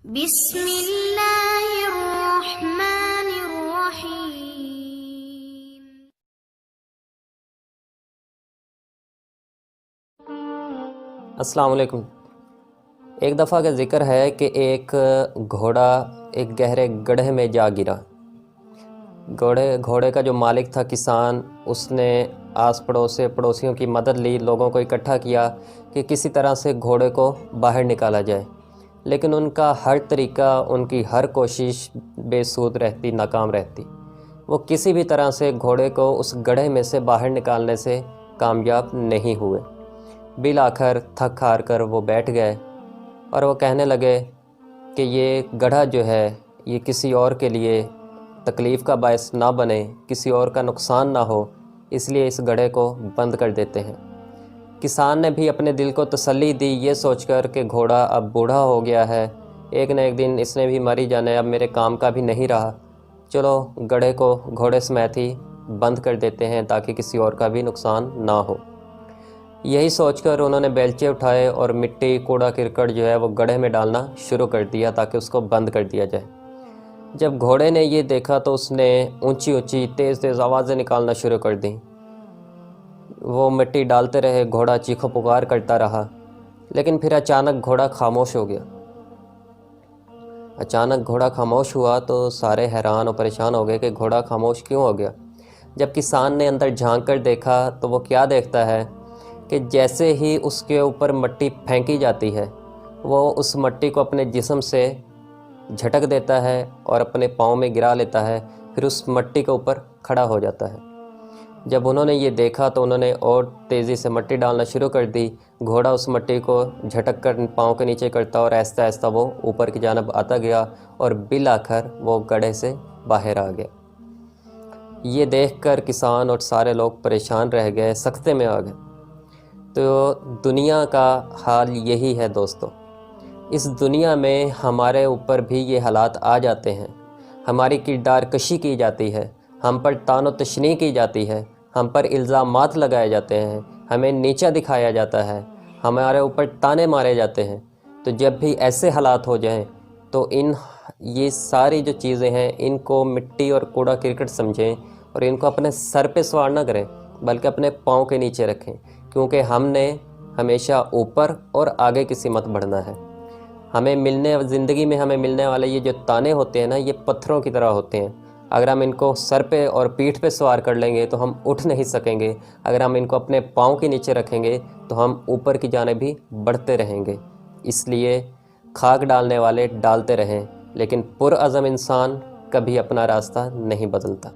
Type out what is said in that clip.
بسم اللہ الرحمن الرحیم۔ السلام علیکم۔ ایک دفعہ کا ذکر ہے کہ ایک گھوڑا ایک گہرے گڑھے میں جا گرا۔ گھوڑے کا جو مالک تھا کسان، اس نے آس پڑوس سے پڑوسیوں کی مدد لی، لوگوں کو اکٹھا کیا کہ کسی طرح سے گھوڑے کو باہر نکالا جائے، لیکن ان کا ہر طریقہ، ان کی ہر کوشش بے سود رہتی، ناکام رہتی۔ وہ کسی بھی طرح سے گھوڑے کو اس گڑھے میں سے باہر نکالنے سے کامیاب نہیں ہوئے۔ بالآخر تھک ہار کر وہ بیٹھ گئے اور وہ کہنے لگے کہ یہ گڑھا جو ہے یہ کسی اور کے لیے تکلیف کا باعث نہ بنے، کسی اور کا نقصان نہ ہو، اس لیے اس گڑھے کو بند کر دیتے ہیں۔ کسان نے بھی اپنے دل کو تسلی دی یہ سوچ کر کہ گھوڑا اب بوڑھا ہو گیا ہے، ایک نہ ایک دن اس نے بھی مر ہی جانا ہے، اب میرے کام کا بھی نہیں رہا، چلو گڑھے کو گھوڑے سمیت ہی بند کر دیتے ہیں تاکہ کسی اور کا بھی نقصان نہ ہو۔ یہی سوچ کر انہوں نے بیلچے اٹھائے اور مٹی، کوڑا کرکٹ جو ہے وہ گڑھے میں ڈالنا شروع کر دیا تاکہ اس کو بند کر دیا جائے۔ جب گھوڑے نے یہ دیکھا تو اس نے اونچی اونچی تیز تیز آوازیں نکالنا شروع کر دیں۔ وہ مٹی ڈالتے رہے، گھوڑا چیخو پکار کرتا رہا، لیکن پھر اچانک گھوڑا خاموش ہو گیا۔ اچانک گھوڑا خاموش ہوا تو سارے حیران اور پریشان ہو گئے کہ گھوڑا خاموش کیوں ہو گیا۔ جب کسان نے اندر جھانک کر دیکھا تو وہ کیا دیکھتا ہے کہ جیسے ہی اس کے اوپر مٹی پھینکی جاتی ہے، وہ اس مٹی کو اپنے جسم سے جھٹک دیتا ہے اور اپنے پاؤں میں گرا لیتا ہے، پھر اس مٹی کے اوپر کھڑا ہو جاتا ہے۔ جب انہوں نے یہ دیکھا تو انہوں نے اور تیزی سے مٹی ڈالنا شروع کر دی۔ گھوڑا اس مٹی کو جھٹک کر پاؤں کے نیچے کرتا اور آہستہ آہستہ وہ اوپر کی جانب آتا گیا اور بالآخر وہ گڑھے سے باہر آ گیا۔ یہ دیکھ کر کسان اور سارے لوگ پریشان رہ گئے، سکتے میں آ گئے۔ تو دنیا کا حال یہی ہے دوستو، اس دنیا میں ہمارے اوپر بھی یہ حالات آ جاتے ہیں، ہماری کردار کشی کی جاتی ہے، ہم پر طعن و تشنیع کی جاتی ہے، ہم پر الزامات لگائے جاتے ہیں، ہمیں نیچا دکھایا جاتا ہے، ہمارے اوپر طعنے مارے جاتے ہیں۔ تو جب بھی ایسے حالات ہو جائیں تو یہ ساری جو چیزیں ہیں ان کو مٹی اور کوڑا کرکٹ سمجھیں اور ان کو اپنے سر پہ سوار نہ کریں بلکہ اپنے پاؤں کے نیچے رکھیں، کیونکہ ہم نے ہمیشہ اوپر اور آگے کی سمت بڑھنا ہے۔ زندگی میں ہمیں ملنے والے یہ جو طعنے ہوتے ہیں نا، یہ پتھروں کی طرح ہوتے ہیں۔ اگر ہم ان کو سر پہ اور پیٹھ پہ سوار کر لیں گے تو ہم اٹھ نہیں سکیں گے، اگر ہم ان کو اپنے پاؤں کے نیچے رکھیں گے تو ہم اوپر کی جانب بھی بڑھتے رہیں گے۔ اس لیے خاک ڈالنے والے ڈالتے رہیں، لیکن پرعزم انسان کبھی اپنا راستہ نہیں بدلتا۔